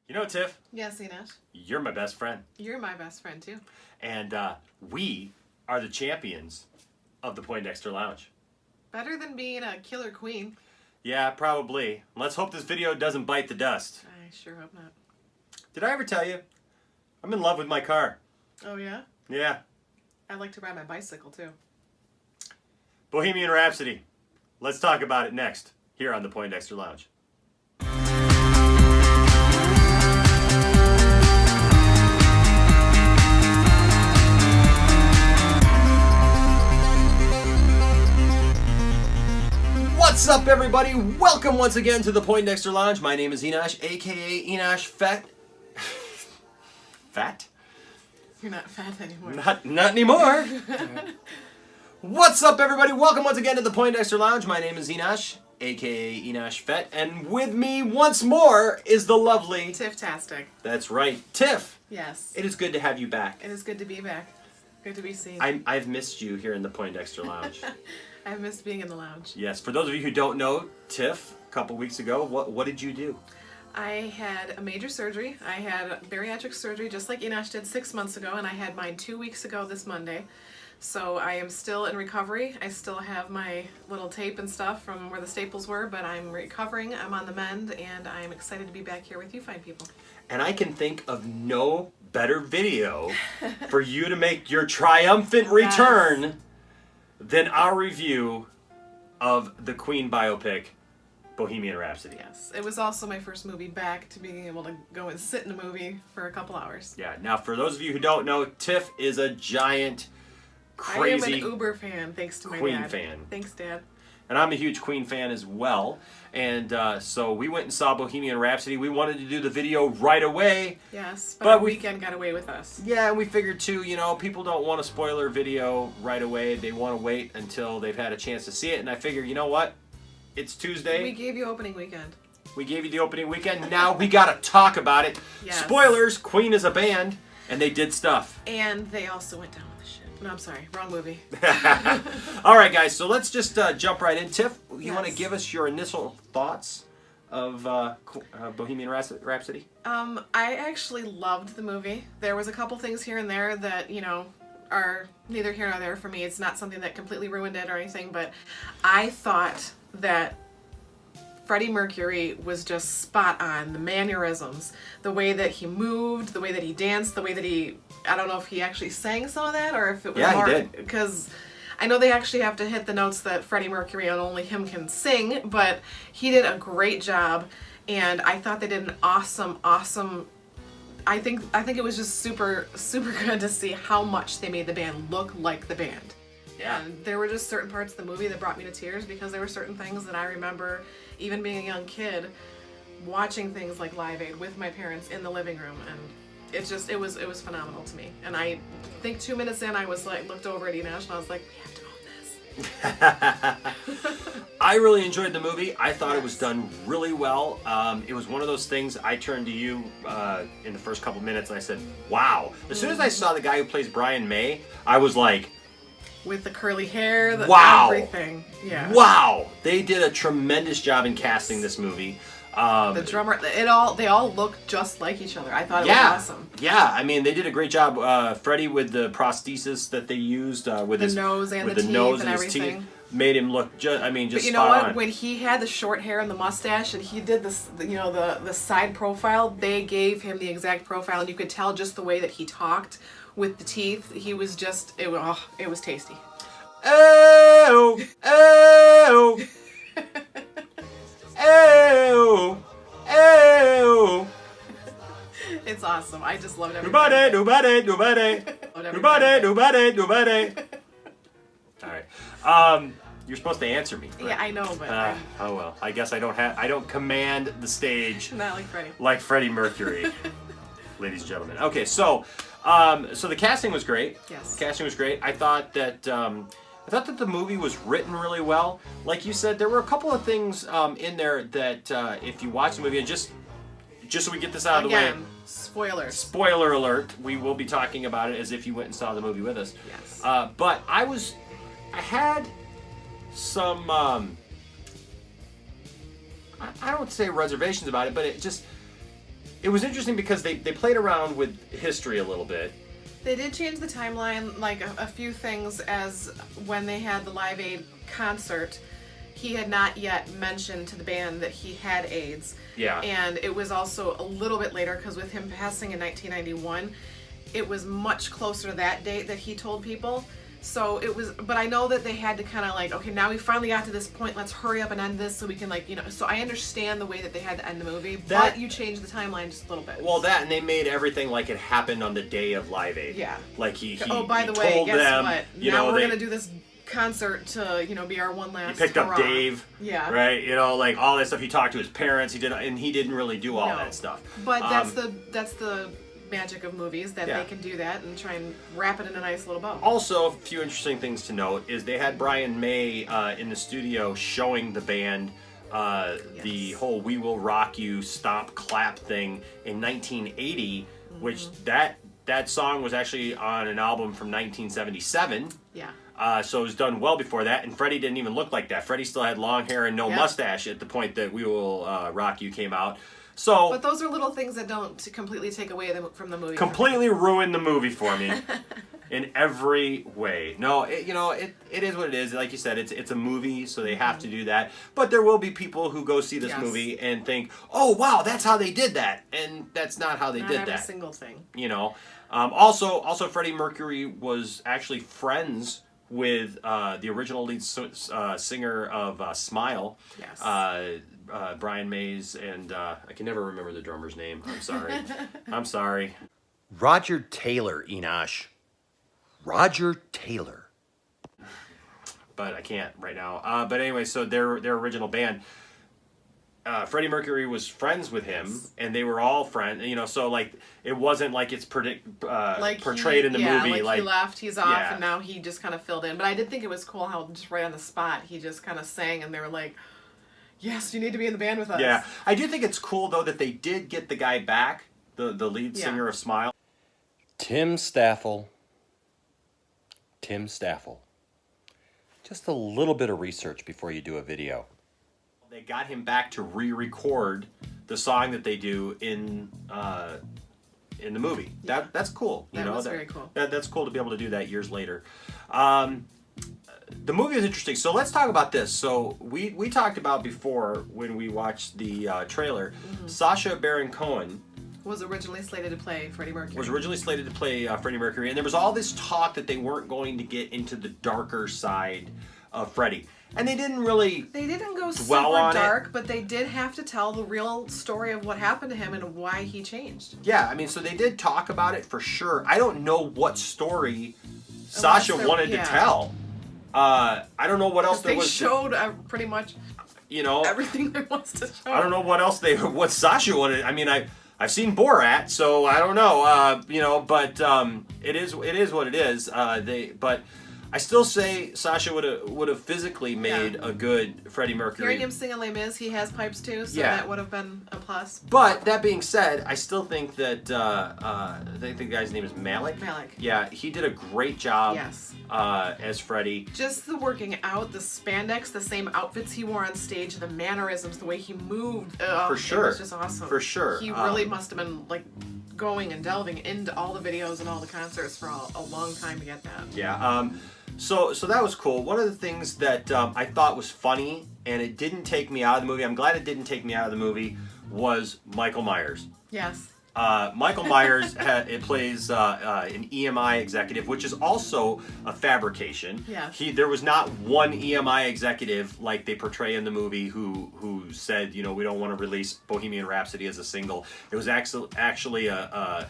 You know, Tiff, Yes, Enosh. you're my best friend. You're my best friend, too. And we are the champions of the Poindexter Lounge. Better than being a killer queen. Yeah, probably. Let's hope this video doesn't bite the dust. I sure hope not. Did I ever tell you? I'm in love with my car. Oh, yeah? Yeah. I like to ride my bicycle, too. Bohemian Rhapsody. Let's talk about it next, here on the Poindexter Lounge. What's up, everybody? Welcome once again to the Poindexter Lounge. My name is Enosh, aka Enosh Fat. Fat? You're not fat anymore. Not anymore. What's up, everybody? Welcome once again to the Poindexter Lounge. My name is Enosh, aka Enosh Fett, and with me once more is the lovely Tiff-tastic. That's right, Tiff. Yes. It is good to have you back. It is good to be back. Good to be seen. I've missed you here in the Poindexter Lounge. I've missed being in the lounge. Yes, for those of you who don't know, Tiff, a couple weeks ago, what did you do? I had a major surgery. I had bariatric surgery just like Enosh did 6 months ago, and I had mine 2 weeks ago this Monday. So I am still in recovery. I still have my little tape and stuff from where the staples were, but I'm recovering. I'm on the mend, and I'm excited to be back here with you fine people. And I can think of no better video for you to make your triumphant return than our review of the Queen biopic, Bohemian Rhapsody. Yes. It was also my first movie back to being able to go and sit in a movie for a couple hours. Yeah, now for those of you who don't know, Tiff is a giant, crazy I am an Uber fan, thanks to my Queen dad. fan. Thanks, Dad. And I'm a huge Queen fan as well. And so we went and saw Bohemian Rhapsody. We wanted to do the video right away. Yes, But but we- weekend got away with us. Yeah, and we figured too, people don't want a spoiler video right away. They want to wait until they've had a chance to see it. And I figure, you know what? It's Tuesday. We gave you opening weekend. We gave you the opening weekend. Now we got to talk about it. Yes. Spoilers, Queen is a band, and they did stuff. And they also went down with the ship. No, I'm sorry. Wrong movie. All right, guys, so let's just jump right in. Tiff, you want to Yes. give us your initial thoughts of Bohemian Rhapsody? I actually loved the movie. There was a couple things here and there that, are neither here nor there for me. It's not something that completely ruined it or anything, but I thought that Freddie Mercury was just spot on. The mannerisms, the way that he moved, the way that he danced, the way that I don't know if he actually sang some of that or if it was Yeah, he did. because I know they actually have to hit the notes that Freddie Mercury and only him can sing, but he did a great job, and I thought they did an awesome I think it was just super good to see how much they made the band look like the band. Yeah. And there were just certain parts of the movie that brought me to tears because there were certain things that I remember, even being a young kid, watching things like Live Aid with my parents in the living room, and it was phenomenal to me. And I think 2 minutes in, I was like, looked over at Enosh and I was like, we have to own this. I really enjoyed the movie. I thought it was done really well. It was one of those things. I turned to you in the first couple minutes and I said, wow. As soon as I saw the guy who plays Brian May, I was like, With the curly hair, Wow. everything. Yeah. wow. They did a tremendous job in casting this movie. The drummer, they all look just like each other. I thought it was awesome. Yeah, I mean, they did a great job. Freddie, with the prosthesis that they used, with The his nose and with the the teeth nose and and his everything. teeth, made him look just But you know spot what? on. When he had the short hair and the mustache, and he did this, the side profile, they gave him the exact profile, and you could tell just the way that he talked with the teeth. He was just, it was tasty. Oh, oh, oh, oh. It's awesome. I just loved everything. Nobody. All right. You're supposed to answer me. Yeah, I know, but Oh well. I guess I don't command the stage I'm not like Freddie. like Freddie Mercury, ladies and gentlemen. Okay, so the casting was great. Yes. Casting was great. I thought that the movie was written really well. Like you said, there were a couple of things in there that if you watch the movie, and just so we get this out of the way, Again, spoilers. spoiler alert, we will be talking about it as if you went and saw the movie with us. Yes. But I had some, I don't say reservations about it, but it just, it was interesting because they played around with history a little bit. They did change the timeline, like a few things, as when they had the Live Aid concert, he had not yet mentioned to the band that he had AIDS. Yeah. And it was also a little bit later, because with him passing in 1991, it was much closer to that date that he told people. So it was, but I know that they had to kind of like, okay, now we finally got to this point, let's hurry up and end this so we can, like, you know, so I understand the way that they had to end the movie, but you changed the timeline just a little bit. Well, that, and they made everything like it happened on the day of Live Aid. Yeah. Like he oh, by the he way, told guess them, what? you Now know, we're they, going to do this concert to, you know, be our one last he picked up hurrah. Dave. Yeah. Right? You know, like all that stuff. He talked to his parents. He did, and he didn't really do all that stuff. But that's the magic of movies, that they can do that and try and wrap it in a nice little bow. Also, a few interesting things to note is they had Brian May in the studio showing the band the whole "We Will Rock You" stomp clap thing in 1980, which that song was actually on an album from 1977. Yeah. So it was done well before that, and Freddie didn't even look like that. Freddie still had long hair and no mustache at the point that "We Will Rock You" came out. So, but those are little things that don't completely take away from the movie. Completely ruined the movie for me in every way. No, it is what it is. Like you said, it's a movie, so they have to do that. But there will be people who go see this movie and think, "Oh, wow, that's how they did that," and that's not how they did that. Not every single thing. You know. Also, Freddie Mercury was actually friends with the original lead singer of Smile. Yes. Brian Mays, and I can never remember the drummer's name. I'm sorry. I'm sorry. Roger Taylor, Enosh. Roger Taylor. But I can't right now. But anyway, so their original band, Freddie Mercury was friends with him, and they were all friends. You know, so like it wasn't like it's portrayed in the movie. Like he left, he's off, and now he just kind of filled in. But I did think it was cool how just right on the spot he just kind of sang, and they were like, "Yes, you need to be in the band with us." Yeah, I do think it's cool though that they did get the guy back, the lead singer of Smile. Tim Staffel. Just a little bit of research before you do a video. They got him back to re-record the song that they do in the movie. Yeah. That's cool. That was very cool. That's cool to be able to do that years later. The movie is interesting. So let's talk about this. So we talked about before when we watched the trailer. Sacha Baron Cohen was originally slated to play Freddie Mercury. Freddie Mercury, and there was all this talk that they weren't going to get into the darker side of Freddie. And they didn't go super dark, but they did have to tell the real story of what happened to him and why he changed. Yeah, I mean, so they did talk about it for sure. I don't know what story Sacha wanted to tell. I don't know what else there was. They showed pretty much, everything there was to show. I don't know what Sacha wanted. I mean, I've seen Borat, so I don't know. But it is what it is. But I still say Sacha would have physically made a good Freddie Mercury. Hearing him sing in Les Mis, he has pipes too, so that would have been a plus. But that being said, I still think that I think the guy's name is Malik. Malik. Yeah, he did a great job as Freddie. Just the working out, the spandex, the same outfits he wore on stage, the mannerisms, the way he moved. For sure. It was just awesome. For sure. He really must have been like going and delving into all the videos and all the concerts for a long time to get that. Yeah. So that was cool. One of the things that I thought was funny, and it didn't take me out of the movie, I'm glad it didn't take me out of the movie, was Michael Myers. Yes. Michael Myers plays an EMI executive, which is also a fabrication. Yeah. There was not one EMI executive like they portray in the movie who said, we don't want to release Bohemian Rhapsody as a single. It was actually a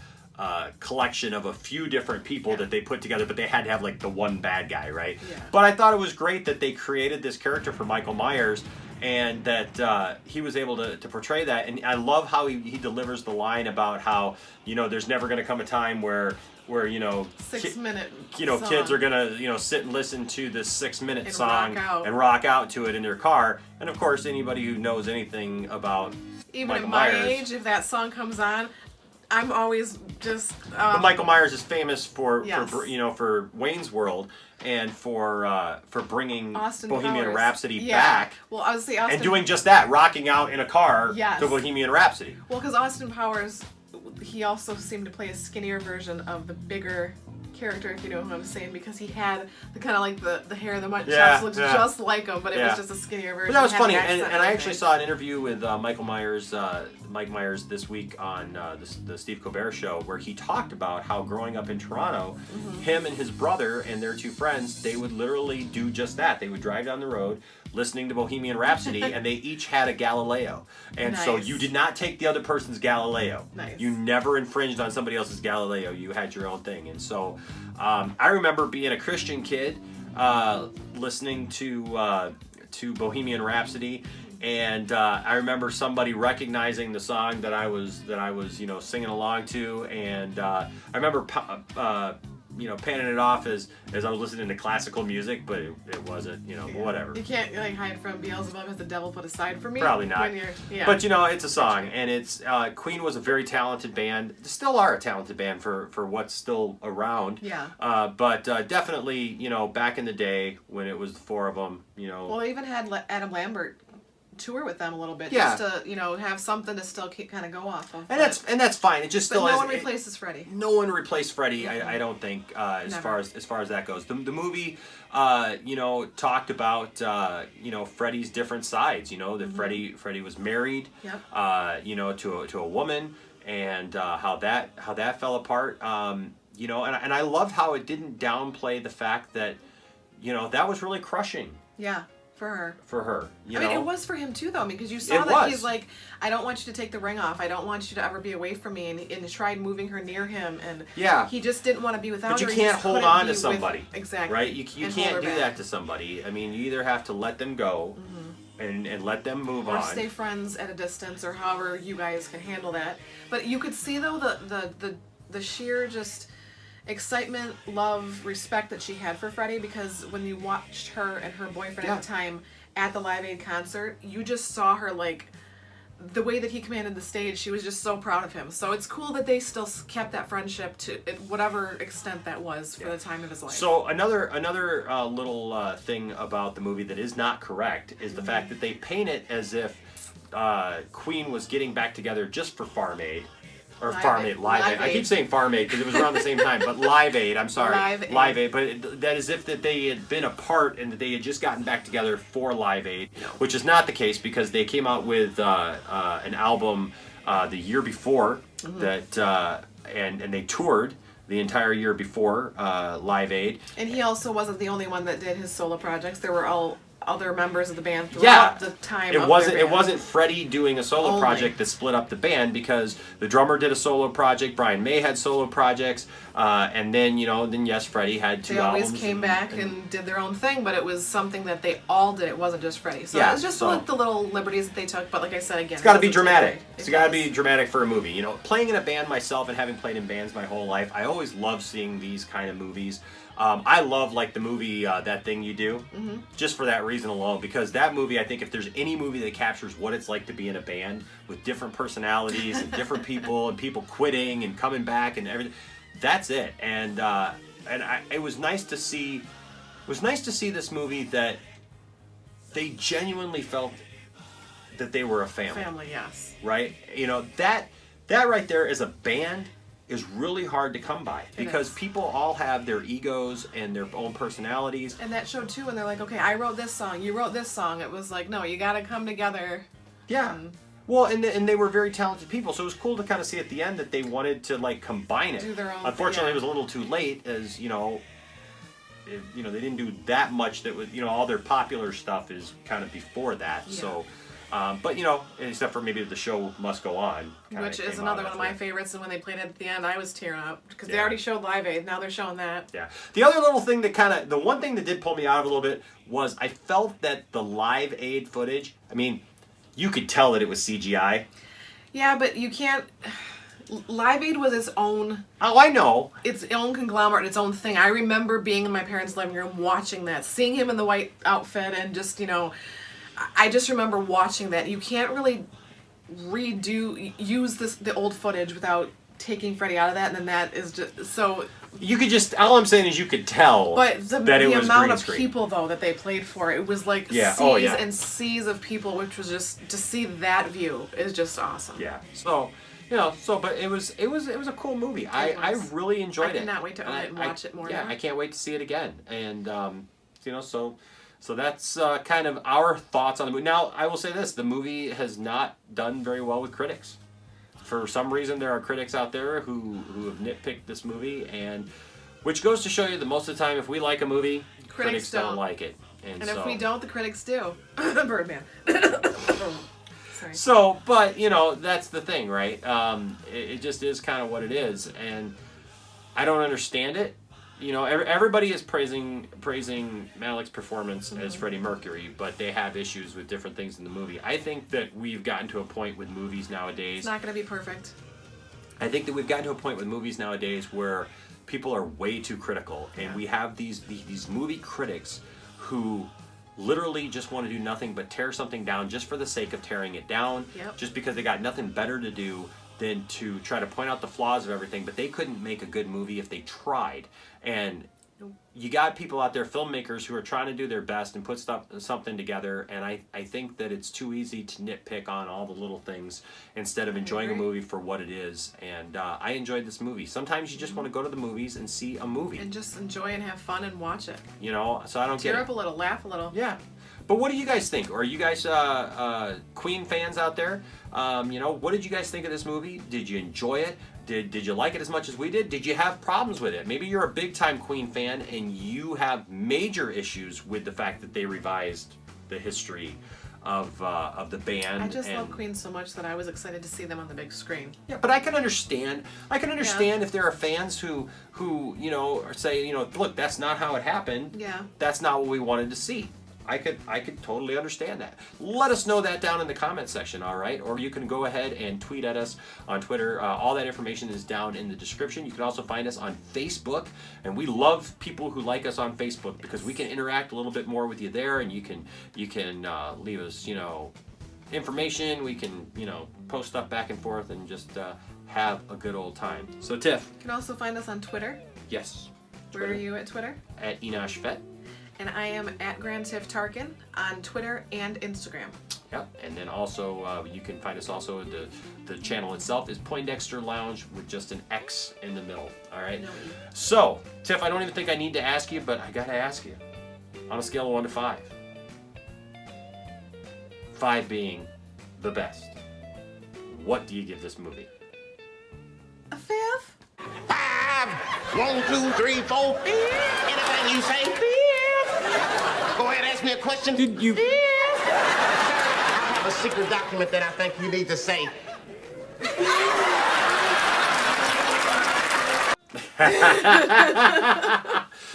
collection of a few different people that they put together, but they had to have like the one bad guy, right? Yeah. But I thought it was great that they created this character for Michael Myers, and that he was able to portray that. And I love how he delivers the line about how there's never going to come a time where 6-minute kids are gonna sit and listen to this 6-minute song and rock out to it in their car. And of course, anybody who knows anything about even Michael at my Myers, age, if that song comes on, I'm always just. But Michael Myers is famous for Yes. for Wayne's World and for bringing Austin Bohemian Powers. Rhapsody back Well, I was say Austin. and doing just that, rocking out in a car Yes. to Bohemian Rhapsody. Well, because Austin Powers, he also seemed to play a skinnier version of the bigger character, if you know what I'm saying, because he had the kind of like the hair, the mustache looks just like him, but it was just a skinnier version. But that was He had funny, the and accent I and actually everything. saw an interview with Mike Myers this week on the Steve Colbert Show, where he talked about how growing up in Toronto, him and his brother and their two friends, they would literally do just that. They would drive down the road listening to Bohemian Rhapsody, and they each had a Galileo. And so Nice. you did not take the other person's Galileo. Nice. You never infringed on somebody else's Galileo. You had your own thing. And so I remember being a Christian kid listening to Bohemian Rhapsody, and I remember somebody recognizing the song that I was singing along to, and I remember panning it off as I was listening to classical music, but it wasn't, whatever. You can't like hide from Beelzebub as the devil put aside for me. Probably not. When you're, But it's a song, and it's Queen was a very talented band. They still are a talented band for what's still around. Yeah. But definitely, back in the day when it was the four of them, Well, they even had Adam Lambert tour with them a little bit, Yeah. just to have something to still kind of go off of. and that's fine. It just but still no has, one replaces Freddie. No one replaced Freddie. I don't think as Never. far as that goes. The movie, talked about Freddie's different sides. That Freddie was married, Yep. to a woman, and how that fell apart. And I loved how it didn't downplay the fact that that was really crushing Yeah, for her. for her. I mean, it was for him too, though, because you saw It that was. he's like, I don't want you to take the ring off. I don't want you to ever be away from me. And he tried moving her near him, and Yeah. he just didn't want to be without But you her. He can't just hold couldn't on be to with- somebody. Exactly. Right? You And can't hold do her that back. to somebody. I mean, you either have to let them go and let them move Or on. stay friends at a distance, or however you guys can handle that. But you could see though the sheer just excitement, love, respect that she had for Freddie, because when you watched her and her boyfriend at the time at the Live Aid concert, you just saw her like the way that he commanded the stage. She was just so proud of him. So it's cool that they still kept that friendship to whatever extent that was for the time of his life. So another little thing about the movie that is not correct is the fact that they paint it as if Queen was getting back together just for Farm Aid. Or Farm Aid, Live Aid. I keep saying Farm Aid because it was around the same time, but Live Aid, I'm sorry. Live Aid. But that is if that they had been apart and that they had just gotten back together for Live Aid, which is not the case because they came out with an album the year before that, and they toured the entire year before Live Aid. And he also wasn't the only one that did his solo projects. There were all other members of the band throughout the time. It wasn't Freddie doing a solo Only. project that split up the band, because the drummer did a solo project, Brian May had solo projects, and then yes, Freddie had two They albums. always came back and did their own thing, but it was something that they all did. It wasn't just Freddie. So Yeah, it was just so- like the little liberties that they took. But like I said again, It's got to be it doesn't dramatic. take away. It's It got to does. be dramatic for a movie. Playing in a band myself and having played in bands my whole life, I always love seeing these kind of movies. I love like the movie That Thing You Do, just for that reason alone. Because that movie, I think, if there's any movie that captures what it's like to be in a band with different personalities and different people and people quitting and coming back and everything, that's it. And it was nice to see. It was nice to see this movie that they genuinely felt that they were a family. Family, yes. Right? That right there as a band is really hard to come by, because is. people all have their egos and their own personalities. And that showed too when they're like, okay, I wrote this song, you wrote this song. It was like, no, you got to come together. Yeah. Well, and they were very talented people, so it was cool to kind of see at the end that they wanted to like combine it. Do their own Unfortunately, thing, it was a little too late, as they didn't do that much. That was all their popular stuff is kind of before that. Yeah. So. But except for maybe The Show Must Go On, Which is came another out one of my after that. favorites, and when they played it at the end, I was tearing up because they Yeah. already showed Live Aid. Now they're showing that. Yeah. The other little thing that the one thing that did pull me out of it a little bit was I felt that the Live Aid footage, I mean, you could tell that it was CGI. Yeah, but you can't. Live Aid was its own conglomerate, its own thing. I remember being in my parents' living room watching that, seeing him in the white outfit, and just I just remember watching that. You can't really use the old footage without taking Freddie out of that, and then that is just so. You could just, all I'm saying is you could tell But that it the was amount green of screen. people though that they played for, it was like Yeah. seas Oh, yeah. and seas of people, which was just to see that view is just awesome. Yeah. So, but it was a cool movie. I really enjoyed it. I cannot wait to own it and watch it more. Yeah, now. I can't wait to see it again. And so that's kind of our thoughts on the movie. Now, I will say this: the movie has not done very well with critics. For some reason, there are critics out there who have nitpicked this movie, and which goes to show you that most of the time, if we like a movie, critics don't like it. And if we don't, the critics do. Birdman. Sorry. So, but that's the thing, right? It just is kind of what it is, and I don't understand it. Everybody is praising Malik's performance as Freddie Mercury, but they have issues with different things in the movie. I think that we've gotten to a point with movies nowadays. It's not going to be perfect. I think that we've gotten to a point with movies nowadays where people are way too critical, and we have these movie critics who literally just want to do nothing but tear something down just for the sake of tearing it down, just because they got nothing better to do than to try to point out the flaws of everything, but they couldn't make a good movie if they tried. And you got people out there, filmmakers, who are trying to do their best and put something together, and I think that it's too easy to nitpick on all the little things instead of enjoying a movie for what it is. And I enjoyed this movie. Sometimes you just want to go to the movies and see a movie. And just enjoy and have fun and watch it. So I don't get it. Tear up a little, laugh a little. Yeah. But what do you guys think? Or are you guys Queen fans out there? What did you guys think of this movie? Did you enjoy it? Did you like it as much as we did? Did you have problems with it? Maybe you're a big-time Queen fan and you have major issues with the fact that they revised the history of the band. I just love Queen so much that I was excited to see them on the big screen. Yeah, but I can understand. If there are fans who say, look, that's not how it happened. Yeah. That's not what we wanted to see. I could totally understand that. Let us know that down in the comment section, all right? Or you can go ahead and tweet at us on Twitter. All that information is down in the description. You can also find us on Facebook, and we love people who like us on Facebook because we can interact a little bit more with you there, and you can leave us information. We can post stuff back and forth and just have a good old time. So Tiff, You can also find us on Twitter. yes, Where are you at Twitter? at Enosh Fett. And I am at Grand Tiff Tarkin on Twitter and Instagram. Yep, and then also you can find us also the channel itself is Poindexter Lounge with just an X in the middle. All right. No. So Tiff, I don't even think I need to ask you, but I gotta ask you on a scale of 1 to 5. 5 being the best. What do you give this movie? A 5? 5, 1, 2, 3, 4, 5. Anything you say, 5. Go ahead, ask me a question. Did you? I have a secret document that I think you need to say.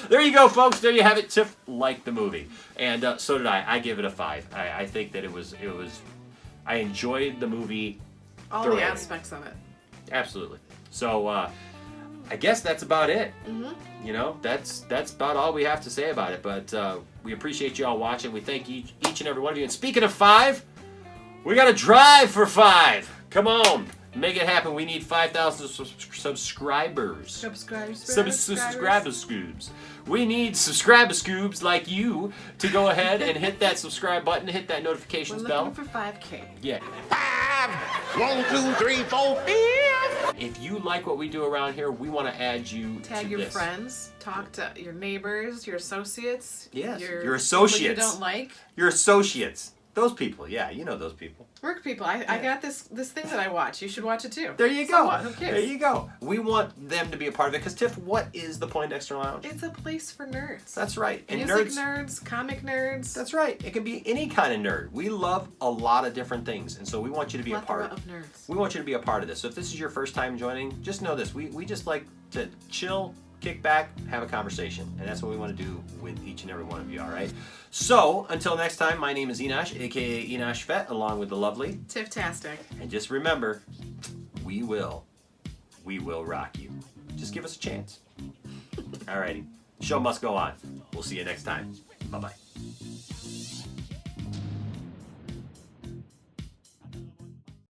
There you go, folks. There you have it. Tiff liked the movie, and so did I. I give it a 5. I think that it was. I enjoyed the movie. All thoroughly. the aspects of it. Absolutely. So I guess that's about it. Mm-hmm. That's about all we have to say about it. But we appreciate you all watching. We thank each and every one of you. And speaking of 5, we got to drive for 5. Come on. Make it happen. We need 5,000 subscribers. Subscribers. We need subscriber scoobs like you to go ahead and hit that subscribe button, hit that notifications We're bell. looking for 5K. Yeah. 5, 1, 2, 3, 4, 5. If you like what we do around here, we want to add you Tag to your this. friends. Talk to your neighbors, your associates. Yes, your your associates. people you don't like. Your associates. Those people. Yeah, you know those people. Work people. I got this thing that I watch. You should watch it too. There you So go. what? Who cares? There you go. We want them to be a part of it. Because, Tiff, what is the Poindexter Lounge? It's a place for nerds. That's right. And Music nerds. nerds, comic nerds. That's right. It can be any kind of nerd. We love a lot of different things. And so we want you to be a Plethora part of nerds. We want you to be a part of this. So if this is your first time joining, just know this. We just like to chill, kick back, have a conversation. And that's what we want to do with each and every one of you, all right? So until next time, my name is Enosh, a.k.a. Enosh Fett, along with the lovely Tiff-tastic. And just remember, we will rock you. Just give us a chance. Alrighty. Show must go on. We'll see you next time. Bye-bye.